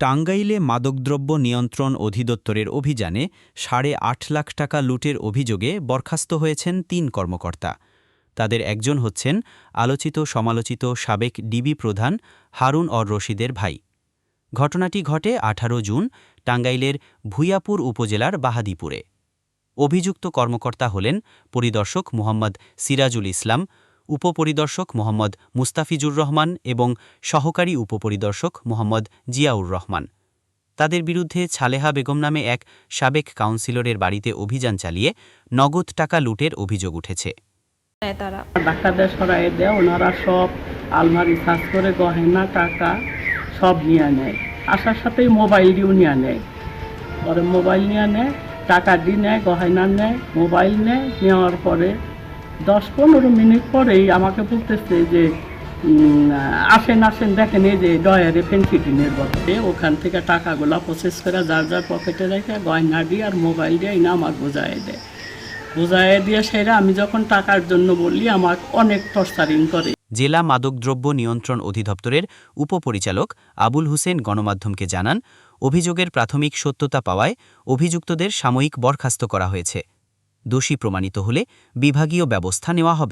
টাঙ্গাইলে মাদকদ্রব্য নিয়ন্ত্রণ অধিদপ্তরের অভিযানে ৮.৫ লাখ টাকা লুটের অভিযোগে বরখাস্ত হয়েছেন ৩ কর্মকর্তা। তাদের একজন হচ্ছেন আলোচিত সমালোচিত সাবেক ডিবি প্রধান হারুন অর রশিদের ভাই। ঘটনাটি ঘটে ১৮ জুন টাঙ্গাইলের ভূঁইয়াপুর উপজেলার বাহাদীপুরে। অভিযুক্ত কর্মকর্তা হলেন পরিদর্শক মোহাম্মদ সিরাজুল ইসলাম, উপপরিদর্শক মোহাম্মদ মুস্তাফিজুর রহমান এবং সহকারী উপপরিদর্শক মোহাম্মদ জিয়াউর রহমান। তাদের বিরুদ্ধে ছালেহা বেগম নামে এক সাবেক কাউন্সিলরের বাড়িতে অভিযান চালিয়ে নগদ টাকা লুটের অভিযোগ উঠেছে। ডাক্তারদের সরাই দেয়, ওনারা সব আলমারি সার্চ করে গহেনা টাকা সব নিয়ে নেয়। আসার সাথেই মোবাইলটিও নিয়ে নেয়। পরে মোবাইল নিয়ে নেয়, টাকা দিয়ে নেয়, গহেনা নেয়, মোবাইল নেয়। নেওয়ার পরে ১০-১৫ মিনিট পরেই আমাকে বলতেছে যে আসেন দেখেন এই যে ডয়ারে ফেন্সিডিনের বদলে ওখান থেকে টাকাগুলো প্রসেস করে যার যার পকেটে রেখে গয়না দিয়ে আর মোবাইল দিয়ে না আমার বোঝাই দেয়। বোঝাই দিয়ে সেরা আমি যখন টাকার জন্য বললি আমার অনেক টর্চারিং করে। জেলা মাদকদ্রব্য নিয়ন্ত্রণ অধিদপ্তরের উপপরিচালক আবুল হোসেন গণমাধ্যমকে জানান, অভিযোগের প্রাথমিক সত্যতা পাওয়ায় অভিযুক্তদের সাময়িক বরখাস্ত করা হয়েছে। দোষী প্রমাণিত হলে বিভাগীয় ব্যবস্থা নেওয়া হবে।